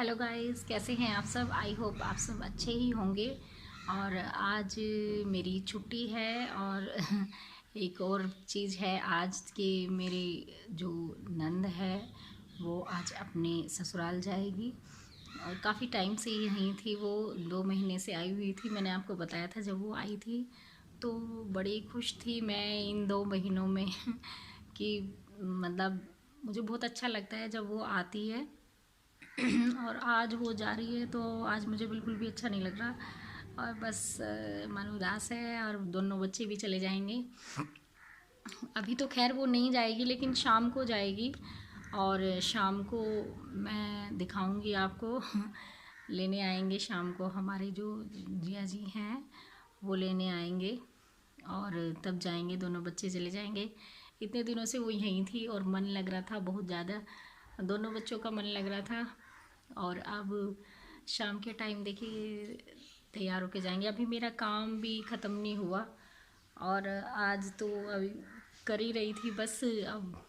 Hello guys, कैसे हैं आप सब। आई होप आप सब अच्छे ही होंगे। और आज मेरी छुट्टी है और एक और चीज़ है आज कि मेरी जो नंद है वो आज अपने ससुराल जाएगी। और काफ़ी टाइम से यहीं थी वो, 2 महीने से आई हुई थी। मैंने आपको बताया था जब वो आई थी तो बड़ी खुश थी मैं इन 2 महीनों में कि मतलब मुझे बहुत अच्छा लगता है जब वो आती है। और आज वो जा रही है तो आज मुझे बिल्कुल भी अच्छा नहीं लग रहा। और बस मन उदास है और दोनों बच्चे भी चले जाएंगे। अभी तो खैर वो नहीं जाएगी लेकिन शाम को जाएगी। और शाम को मैं दिखाऊंगी आपको। लेने आएंगे शाम को, हमारे जो जिया जी हैं वो लेने आएंगे। और तब जाएंगे, दोनों बच्चे चले जाएंगे। इतने दिनों से वो यहीं थी और मन लग रहा था बहुत ज़्यादा, दोनों बच्चों का मन लग रहा था। और अब शाम के टाइम देखिए तैयार होके जाएंगे। अभी मेरा काम भी ख़त्म नहीं हुआ और आज तो अभी कर ही रही थी बस। अब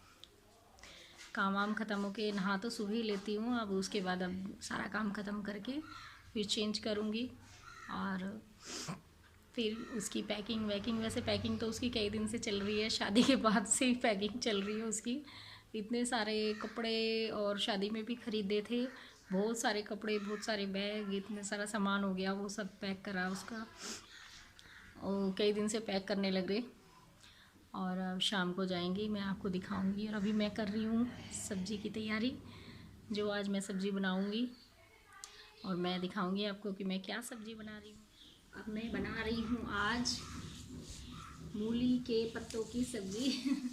काम वाम ख़त्म होके नहा तो सुबह ही लेती हूँ। अब उसके बाद अब सारा काम ख़त्म करके फिर चेंज करूँगी और फिर उसकी पैकिंग वैकिंग। वैसे पैकिंग तो उसकी कई दिन से चल रही है, शादी के बाद से ही पैकिंग चल रही है उसकी। इतने सारे कपड़े और शादी में भी ख़रीदे थे, बहुत सारे कपड़े, बहुत सारे बैग, इतने सारा सामान हो गया। वो सब पैक करा उसका और कई दिन से पैक करने लगे। और अब शाम को जाएंगी, मैं आपको दिखाऊंगी। और अभी मैं कर रही हूँ सब्ज़ी की तैयारी, जो आज मैं सब्ज़ी बनाऊंगी और मैं दिखाऊंगी आपको कि मैं क्या सब्ज़ी बना रही हूँ। अब मैं बना रही हूँ आज मूली के पत्तों की सब्ज़ी।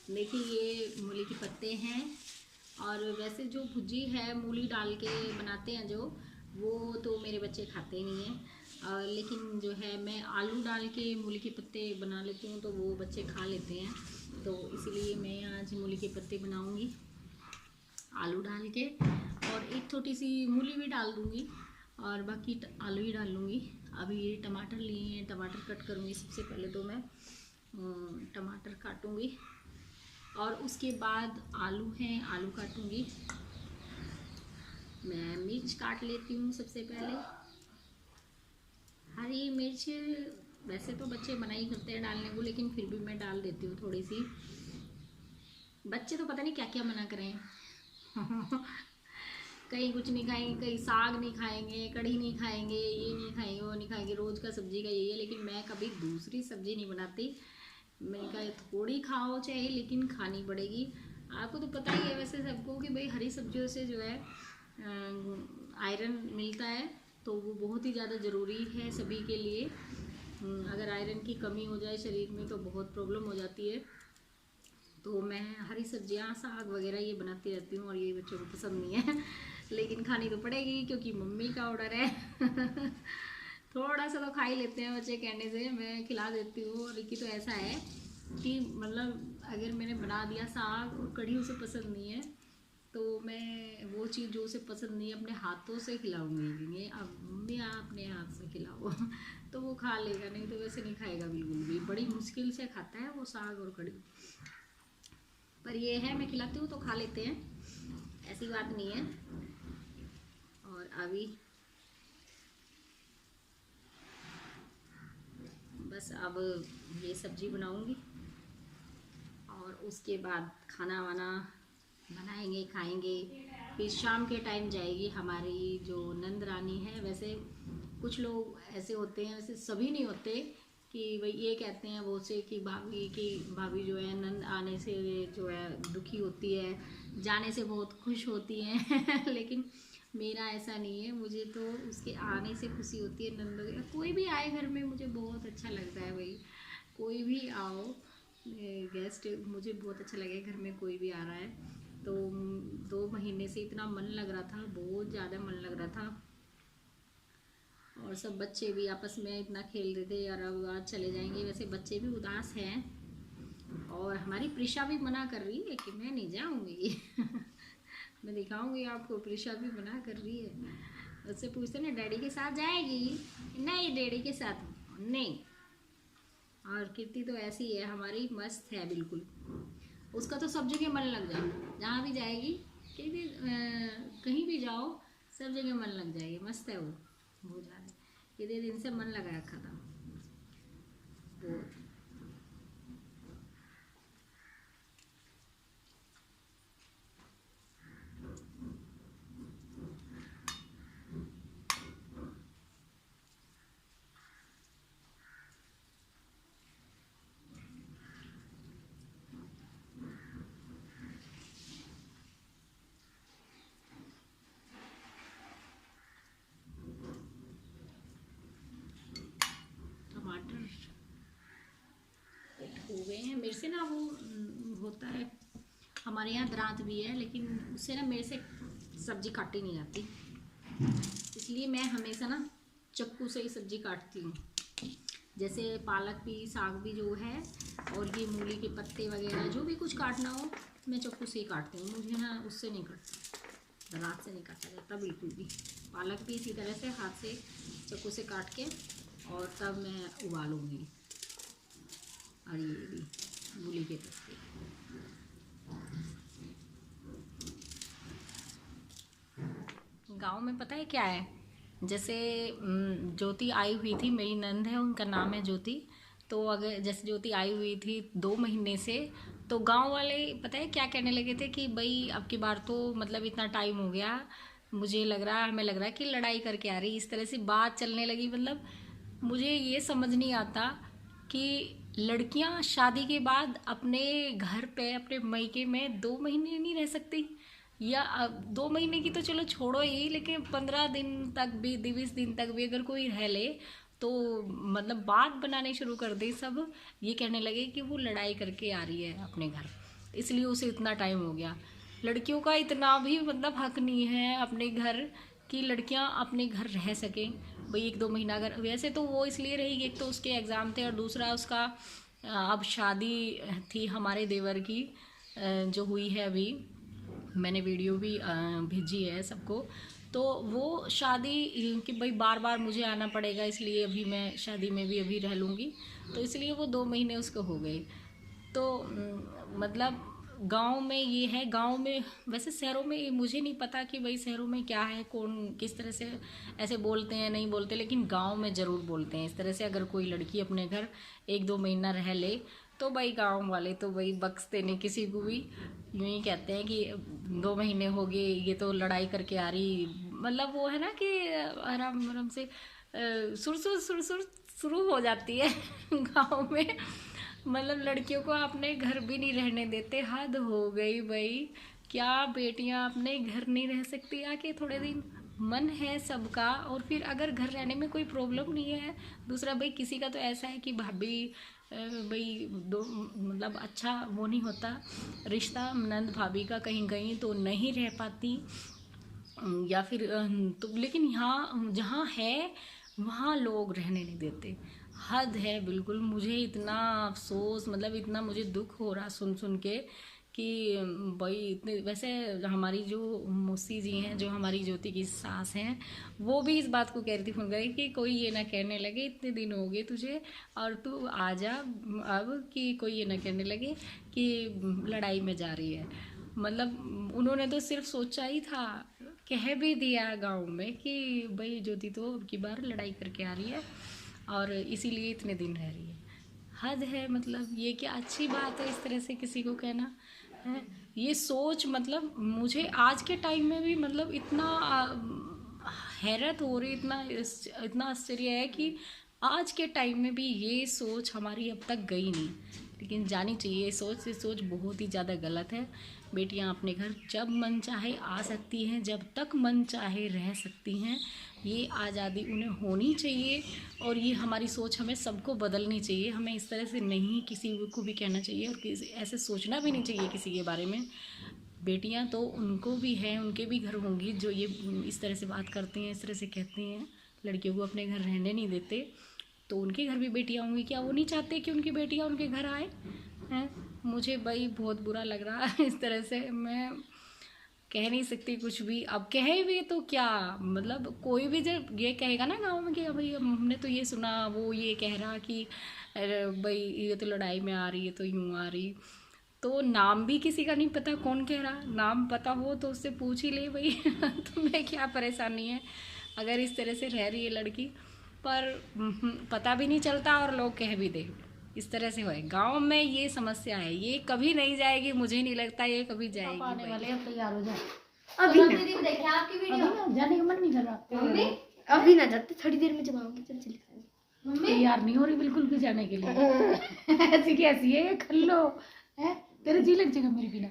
देखिए ये मूली के पत्ते हैं। और वैसे जो भुजी है मूली डाल के बनाते हैं जो, वो तो मेरे बच्चे खाते नहीं हैं। लेकिन जो है मैं आलू डाल के मूली के पत्ते बना लेती हूँ तो वो बच्चे खा लेते हैं। तो इसीलिए मैं आज मूली के पत्ते बनाऊँगी आलू डाल के। और एक छोटी सी मूली भी डाल दूँगी और बाकी आलू ही डाल लूँगी। अभी ये टमाटर लिए हैं, टमाटर कट करूँगी। सबसे पहले तो मैं टमाटर काटूँगी और उसके बाद आलू हैं, आलू काटूँगी। मैं मिर्च काट लेती हूँ सबसे पहले। हरी मिर्च वैसे तो बच्चे मना ही करते हैं डालने को, लेकिन फिर भी मैं डाल देती हूँ थोड़ी सी। बच्चे तो पता नहीं क्या क्या मना करें। कहीं कुछ नहीं खाएंगे, कहीं साग नहीं खाएंगे, कढ़ी नहीं खाएंगे, ये नहीं खाएंगे, वो नहीं खाएंगे। रोज़ का सब्जी का यही है, लेकिन मैं कभी दूसरी सब्जी नहीं बनाती। मैंने कहा थोड़ी खाओ चाहे, लेकिन खानी पड़ेगी। आपको तो पता ही है वैसे सबको कि भाई हरी सब्जियों से जो है आयरन मिलता है, तो वो बहुत ही ज़्यादा ज़रूरी है सभी के लिए। अगर आयरन की कमी हो जाए शरीर में तो बहुत प्रॉब्लम हो जाती है। तो मैं हरी सब्जियां साग वगैरह ये बनाती रहती हूँ और ये बच्चों को पसंद नहीं है। लेकिन खानी तो पड़ेगी क्योंकि मम्मी का ऑर्डर है। थोड़ा सा तो खा ही लेते हैं बच्चे, कहने से मैं खिला देती हूँ। और रिकी तो ऐसा है कि मतलब अगर मैंने बना दिया साग और कढ़ी उसे पसंद नहीं है तो मैं वो चीज़ जो उसे पसंद नहीं है अपने हाथों से खिलाऊंगी। ये अब मम्मी आप अपने हाथ से खिलाओ। तो वो खा लेगा, नहीं तो वैसे नहीं खाएगा बिल्कुल भी। बड़ी मुश्किल से खाता है वो साग और कढ़ी। पर ये है मैं खिलाती हूँ तो खा लेते हैं, ऐसी बात नहीं है। और अभी बस अब ये सब्ज़ी बनाऊंगी और उसके बाद खाना वाना बनाएंगे, खाएंगे। फिर शाम के टाइम जाएगी हमारी जो नंद रानी है। वैसे कुछ लोग ऐसे होते हैं, वैसे सभी नहीं होते, कि भाई ये कहते हैं वो से कि भाभी की भाभी जो है नंद आने से जो है दुखी होती है, जाने से बहुत खुश होती हैं। लेकिन मेरा ऐसा नहीं है, मुझे तो उसके आने से खुशी होती है। नंद वगैरह कोई भी आए घर में मुझे बहुत अच्छा लगता है। भाई कोई भी आओ गेस्ट, मुझे बहुत अच्छा लगेगा घर में कोई भी आ रहा है तो। 2 महीने से इतना मन लग रहा था, बहुत ज़्यादा मन लग रहा था। और सब बच्चे भी आपस में इतना खेल रहे थे। और अब आज चले जाएंगे। वैसे बच्चे भी उदास हैं और हमारी प्रिशा भी मना कर रही है कि मैं नहीं जाऊंगी। मैं दिखाऊंगी आपको, प्रिशा भी मना कर रही है। उससे पूछते ना डैडी के साथ जाएगी, नहीं डैडी के साथ नहीं। और कीर्ति तो ऐसी है हमारी, मस्त है बिल्कुल। उसका तो सब जगह मन लग जाए, जहाँ भी जाएगी कहीं भी कहीं भी जाओ सब जगह मन लग जाएगी। मस्त है वो भूजा है, कितने दिन से मन लगा रखा था वो। टमाटर हो गए हैं मेरे से ना, वो होता है हमारे यहाँ दरांत भी है, लेकिन उससे ना मेरे से सब्जी काटी नहीं जाती, इसलिए मैं हमेशा ना चाकू से ही सब्जी काटती हूँ। जैसे पालक भी, साग भी जो है, और ये मूली के पत्ते वगैरह जो भी कुछ काटना हो मैं चाकू से ही काटती हूँ। मुझे ना उससे नहीं कटता, दरात से नहीं काटा जाता बिल्कुल भी। पालक भी इसी तरह से हाथ से चाकू से काट के और तब मैं उबालूँगी। और ये भी मूली के पत्ते, गांव में पता है क्या है, जैसे ज्योति आई हुई थी, मेरी नंद है उनका नाम है ज्योति। तो अगर जैसे ज्योति आई हुई थी 2 महीने से, तो गांव वाले पता है क्या कहने लगे थे कि भाई अब की बार तो मतलब इतना टाइम हो गया, मुझे लग रहा है, हमें लग रहा है कि लड़ाई करके आ रही, इस तरह से बात चलने लगी। मतलब मुझे ये समझ नहीं आता कि लड़कियां शादी के बाद अपने घर पे, अपने मायके में 2 महीने नहीं रह सकती, या अब 2 महीने की तो चलो छोड़ो ही, लेकिन 15 दिन तक भी, 20 दिन तक भी अगर कोई रह ले तो मतलब बात बनाने शुरू कर दे सब, ये कहने लगे कि वो लड़ाई करके आ रही है अपने घर, इसलिए उसे इतना टाइम हो गया। लड़कियों का इतना भी मतलब हक नहीं है अपने घर, कि लड़कियां अपने घर रह सकें भाई 1-2 महीना। अगर वैसे तो वो इसलिए रहेगी, एक तो उसके एग्ज़ाम थे और दूसरा उसका अब शादी थी हमारे देवर की, जो हुई है अभी, मैंने वीडियो भी भेजी है सबको। तो वो शादी कि भाई बार बार मुझे आना पड़ेगा, इसलिए अभी मैं शादी में भी अभी रह लूँगी, तो इसलिए वो 2 महीने उसको हो गए। तो मतलब गांव में ये है, गांव में वैसे शहरों में मुझे नहीं पता कि भाई शहरों में क्या है, कौन किस तरह से ऐसे बोलते हैं नहीं बोलते, लेकिन गांव में ज़रूर बोलते हैं इस तरह से। अगर कोई लड़की अपने घर 1-2 महीना रह ले तो भाई गांव वाले तो भाई बख्शते नहीं किसी को भी, यूँ ही कहते हैं कि 2 महीने हो गए ये तो लड़ाई करके आ रही। मतलब वो है ना कि आराम आराम से सुरसुर सुरसुर शुरू हो जाती है गांव में। मतलब लड़कियों को अपने घर भी नहीं रहने देते, हद हो गई भाई। क्या बेटियां अपने घर नहीं रह सकती आके थोड़े दिन? मन है सबका, और फिर अगर घर रहने में कोई प्रॉब्लम नहीं है। दूसरा भाई किसी का तो ऐसा है कि भाभी भाई दो मतलब अच्छा वो नहीं होता रिश्ता, नंद भाभी का कहीं कहीं तो नहीं रह पाती, या फिर तो लेकिन यहाँ जहाँ है वहाँ लोग रहने नहीं देते, हद है बिल्कुल। मुझे इतना अफसोस, मतलब इतना मुझे दुख हो रहा सुन सुन के कि भाई इतने, वैसे हमारी जो मौसी जी हैं, जो हमारी ज्योति की सास हैं, वो भी इस बात को कह रही थी फोन करके कि कोई ये ना कहने लगे इतने दिन हो गए तुझे और तू आ जा अब, कि कोई ये ना कहने लगे कि लड़ाई में जा रही है। मतलब उन्होंने तो सिर्फ सोचा ही था, कह भी दिया गांव में कि भाई ज्योति तो अब की बार लड़ाई करके आ रही है और इसीलिए इतने दिन रह रही है। हद है, मतलब ये क्या अच्छी बात है इस तरह से किसी को कहना है? ये सोच, मतलब मुझे आज के टाइम में भी मतलब इतना हैरत हो रही, इतना आश्चर्य है कि आज के टाइम में भी ये सोच हमारी अब तक गई नहीं। लेकिन जानी चाहिए ये सोच बहुत ही ज़्यादा गलत है। बेटियां अपने घर जब मन चाहे आ सकती हैं, जब तक मन चाहे रह सकती हैं, ये आज़ादी उन्हें होनी चाहिए। और ये हमारी सोच हमें सबको बदलनी चाहिए, हमें इस तरह से नहीं किसी को भी कहना चाहिए और किसी ऐसे सोचना भी नहीं चाहिए किसी के बारे में। बेटियां तो उनको भी हैं, उनके भी घर होंगी जो ये इस तरह से बात करती हैं, इस तरह से कहती हैं, लड़कियों को अपने घर रहने नहीं देते। तो उनके घर भी बेटियां होंगी, क्या वो नहीं चाहते कि उनकी बेटियां उनके घर आए हैं? मुझे भाई बहुत बुरा लग रहा है इस तरह से। मैं कह नहीं सकती कुछ भी, अब कहे भी तो क्या, मतलब कोई भी जब ये कहेगा ना गाँव में कि भाई हमने तो ये सुना, वो ये कह रहा कि अरे भाई ये तो लड़ाई में आ रही है तो यूँ आ रही, तो नाम भी किसी का नहीं पता कौन कह रहा, नाम पता हो तो उससे पूछ ही ले भाई। तुम्हें क्या परेशानी है अगर इस तरह से रह रही है लड़की, पर पता भी नहीं चलता और लोग कह भी दे, इस तरह से होए। गांव में ये समस्या है, ये कभी नहीं जाएगी, मुझे नहीं लगता ये कभी जाएगी। आने वाले अब तैयार हो जाए। अभी दीदी देखे आपकी वीडियो, जाने का मन नहीं कर रहा। अभी ना जाते, थोड़ी देर में जब आओगे चल चले जाएंगे। तैयार नहीं हो रही बिल्कुल भी जाने के लिए। ऐसी कैसी है, खल्लो है, तेरे जी लग जाएगा मेरे बिना।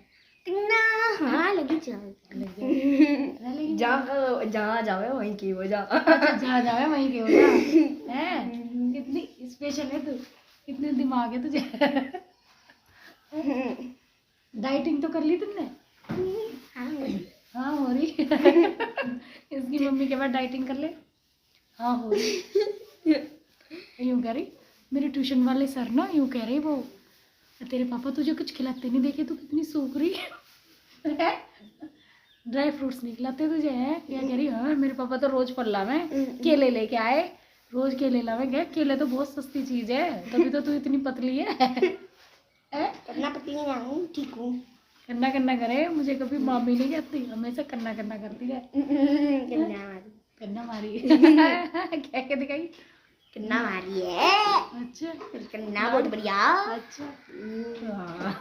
हाँ लगी जहाँ जावे वहीं की हो जा। जहाँ जावे वहीं की हो जा है। कितनी स्पेशल है तू, कितने दिमाग है तुझे। डाइटिंग तो कर ली तुमने? हाँ हो रही। इसकी मम्मी के बाद डाइटिंग कर ले। हाँ हो रही। यूँ कह रही मेरे ट्यूशन वाले सर ना, यूँ कह रहे वो तेरे पापा तुझे कुछ खिलाते नहीं देखे, तू कितनी सूख रही है। ड्राई फ्रूट्स नहीं खिलाते तुझे हैं? क्या कह रही? हाँ मेरे पापा तो रोज फल लावे, केले लेके आए, रोज केले लावे। क्या केले तो बहुत सस्ती चीज है, तभी तो तू इतनी पतली है। कन्ना पतली ना हूँ, ठीक हूँ। कन्ना कन्ना करे, मुझे कभी मामी नहीं कहती, हमेशा कन्ना कन्ना करती है। कन्ना मारी। क्या क्या दिखाई? कन्ना मारी है। अच्छा कन्ना बहुत बढ़िया। अच्छा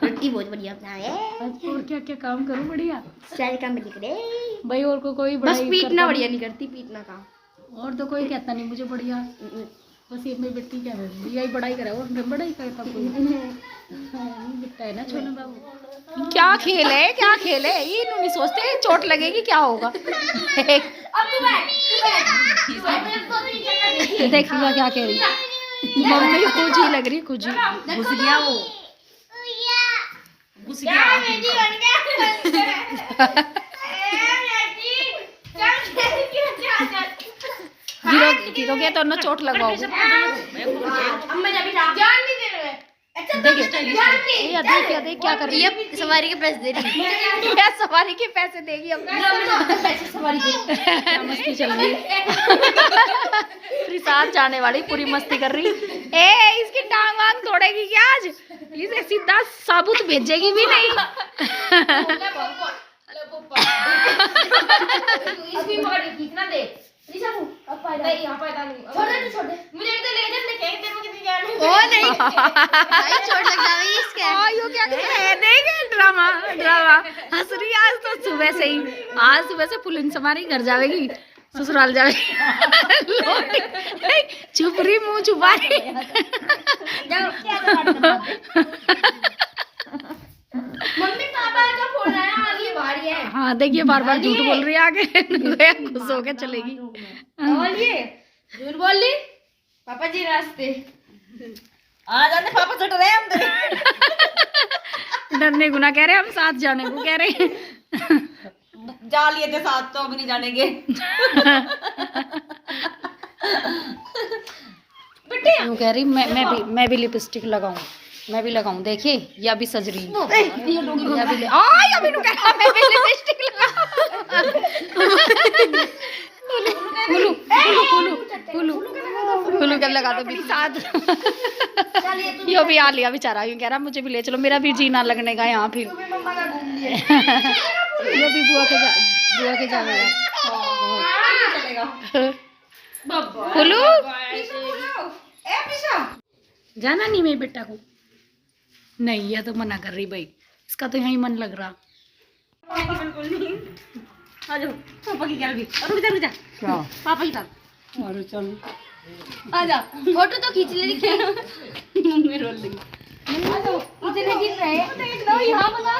रोटी बहुत बढ़िया बनाए। अच्छा और क्या क्या काम करूं बढ़िया? सारे काम बढ़िया करे भाई, और को कोई बस पीटना बढ़िया नहीं करती, पीटना काम। और तो कोई कहता नहीं मुझे बढ़िया, बस ये मेरी बेटी क्या है, यही पढ़ाई करा और पढ़ाई करता कोई। बेटा है ना छोना बाबू। क्या खेल है, क्या खेल है ये, नहीं सोचते चोट लगेगी क्या होगा। देखिएगा क्या कह रही मम्मी, खुजी लग रही, खुजी घुस गया वो, घुस गया। गिरोगे तो ना चोट लगवाओगे। देखिए देख क्या कर रही है, सवारी के पैसे दे रही है। सवारी के पैसे देगी अब। सवारी के मस्ती चल रही है। साथ जाने वाली पूरी मस्ती कर रही। इसकी टांग वांग तोड़ेगी क्या आज? इसे सीधा साबुत भेजेगी भी नहीं। ड्रामा ड्रामा हंस रही आज तो सुबह से ही। आज सुबह से पुलिस हमारी घर जाएगी, ससुराल जाएगी। चुप रही, मुंह छुपा रही। मम्मी पापा का फोन आया, आगे भारी है। हाँ देखिए बार बार झूठ बोल रही है, आगे खुश होके चलेगी। झूठ बोल ली पापा जी रास्ते आ जाने, पापा चढ़ रहे हैं हम। डरने गुना कह रहे हैं, हम साथ जाने को कह रहे हैं। जा लिए थे साथ, तो अब नहीं जानेंगे। यूँ कह रही मैं भी लिपस्टिक लगाऊं, मैं भी लगाऊं। देखिए या भी सज रही है, या भी नु कह रहा मैं भी लिपस्टिक लगाऊं। कब लगा दो भी साथ। यो भी आ लिया बेचारा, यूँ कह रहा मुझे भी ले चलो, मेरा भी जीना लगने का यहाँ फिर। यो भी बुआ के जाएगा। खुलू जाना नहीं मेरे बेटा को, नहीं यह तो मना कर रही भाई, इसका तो यहीं मन लग रहा। पापा की क्या रुक जा क्या? पापा की साथ और चल आजा, फोटो तो खींच ले रही। मम्मी रोल रही इतने दिन रहे, देख लो यहाँ बना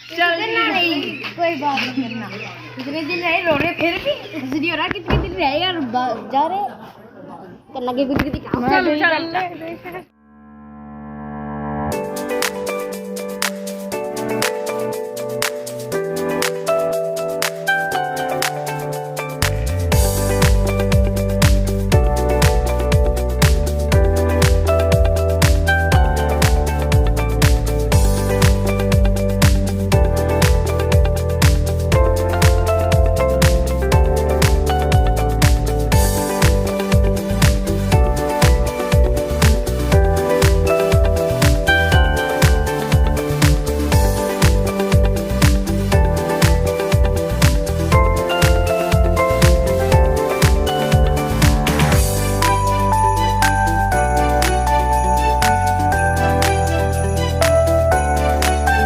चल नहीं, कोई बात नहीं करना। इतने दिन रहे, रो रहे, फिर भी हंसरी हो रहा। कितने दिन रहे यार, जा रहे करना के कुछ। चल